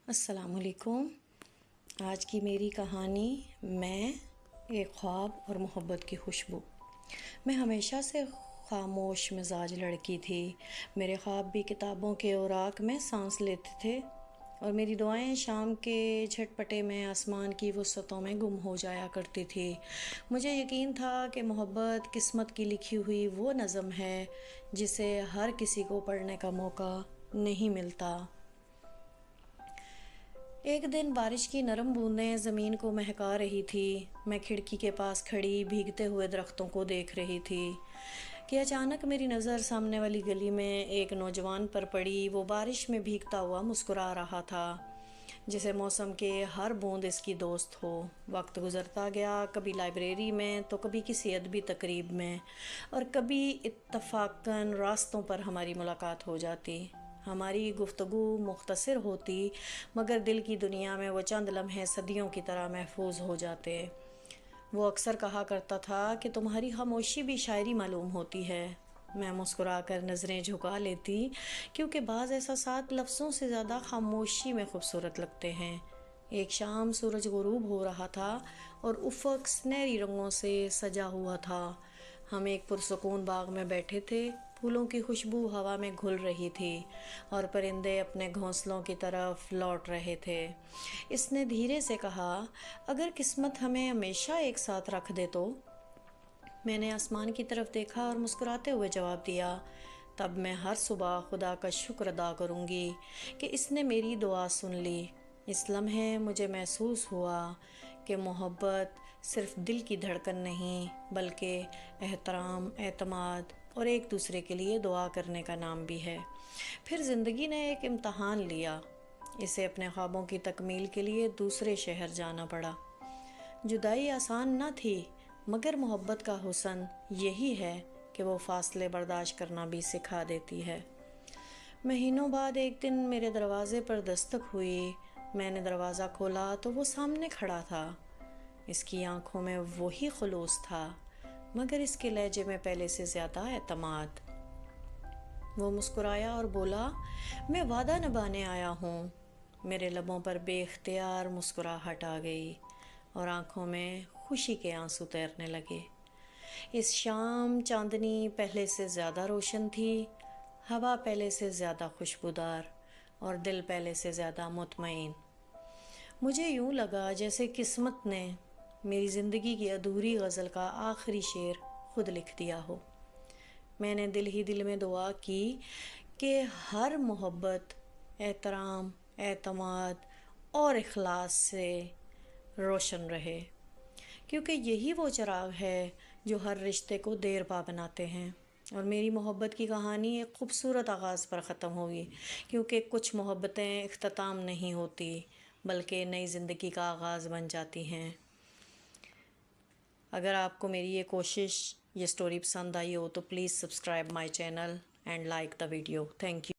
السلام علیکم۔ آج کی میری کہانی میں، ایک خواب اور محبت کی خوشبو۔ میں ہمیشہ سے خاموش مزاج لڑکی تھی۔ میرے خواب بھی کتابوں کے اوراق میں سانس لیتے تھے اور میری دعائیں شام کے جھٹپٹے میں آسمان کی وسعتوں میں گم ہو جایا کرتی تھی۔ مجھے یقین تھا کہ محبت قسمت کی لکھی ہوئی وہ نظم ہے جسے ہر کسی کو پڑھنے کا موقع نہیں ملتا۔ ایک دن بارش کی نرم بوندیں زمین کو مہکا رہی تھی۔ میں کھڑکی کے پاس کھڑی بھیگتے ہوئے درختوں کو دیکھ رہی تھی کہ اچانک میری نظر سامنے والی گلی میں ایک نوجوان پر پڑی۔ وہ بارش میں بھیگتا ہوا مسکرا رہا تھا، جسے موسم کے ہر بوند اس کی دوست ہو۔ وقت گزرتا گیا، کبھی لائبریری میں تو کبھی کسی ادبی تقریب میں، اور کبھی اتفاقاً راستوں پر ہماری ملاقات ہو جاتی۔ ہماری گفتگو مختصر ہوتی، مگر دل کی دنیا میں وہ چند لمحے صدیوں کی طرح محفوظ ہو جاتے۔ وہ اکثر کہا کرتا تھا کہ تمہاری خاموشی بھی شاعری معلوم ہوتی ہے۔ میں مسکرا کر نظریں جھکا لیتی، کیونکہ بعض احساسات لفظوں سے زیادہ خاموشی میں خوبصورت لگتے ہیں۔ ایک شام سورج غروب ہو رہا تھا اور افق سنہری رنگوں سے سجا ہوا تھا۔ ہم ایک پرسکون باغ میں بیٹھے تھے۔ پھولوں کی خوشبو ہوا میں گھل رہی تھی اور پرندے اپنے گھونسلوں کی طرف لوٹ رہے تھے۔ اس نے دھیرے سے کہا، اگر قسمت ہمیں ہمیشہ ایک ساتھ رکھ دے تو؟ میں نے آسمان کی طرف دیکھا اور مسکراتے ہوئے جواب دیا، تب میں ہر صبح خدا کا شکر ادا کروں گی کہ اس نے میری دعا سن لی۔ اس لمحے مجھے محسوس ہوا کہ محبت صرف دل کی دھڑکن نہیں، بلکہ احترام، اعتماد اور ایک دوسرے کے لیے دعا کرنے کا نام بھی ہے۔ پھر زندگی نے ایک امتحان لیا۔ اسے اپنے خوابوں کی تکمیل کے لیے دوسرے شہر جانا پڑا۔ جدائی آسان نہ تھی، مگر محبت کا حسن یہی ہے کہ وہ فاصلے برداشت کرنا بھی سکھا دیتی ہے۔ مہینوں بعد ایک دن میرے دروازے پر دستک ہوئی۔ میں نے دروازہ کھولا تو وہ سامنے کھڑا تھا۔ اس کی آنکھوں میں وہی خلوص تھا، مگر اس کے لہجے میں پہلے سے زیادہ اعتماد۔ وہ مسکرایا اور بولا، میں وعدہ نبھانے آیا ہوں۔ میرے لبوں پر بے اختیار مسکراہٹ آ گئی اور آنکھوں میں خوشی کے آنسو تیرنے لگے۔ اس شام چاندنی پہلے سے زیادہ روشن تھی، ہوا پہلے سے زیادہ خوشبودار اور دل پہلے سے زیادہ مطمئن۔ مجھے یوں لگا جیسے قسمت نے میری زندگی کی ادھوری غزل کا آخری شعر خود لکھ دیا ہو۔ میں نے دل ہی دل میں دعا کی کہ ہر محبت احترام، اعتماد اور اخلاص سے روشن رہے، کیونکہ یہی وہ چراغ ہے جو ہر رشتے کو دیر پا بناتے ہیں۔ اور میری محبت کی کہانی ایک خوبصورت آغاز پر ختم ہوگی، کیونکہ کچھ محبتیں اختتام نہیں ہوتی بلکہ نئی زندگی کا آغاز بن جاتی ہیں۔ اگر آپ کو میری یہ کوشش، یہ سٹوری پسند آئی ہو تو please subscribe my channel and like the video. Thank you.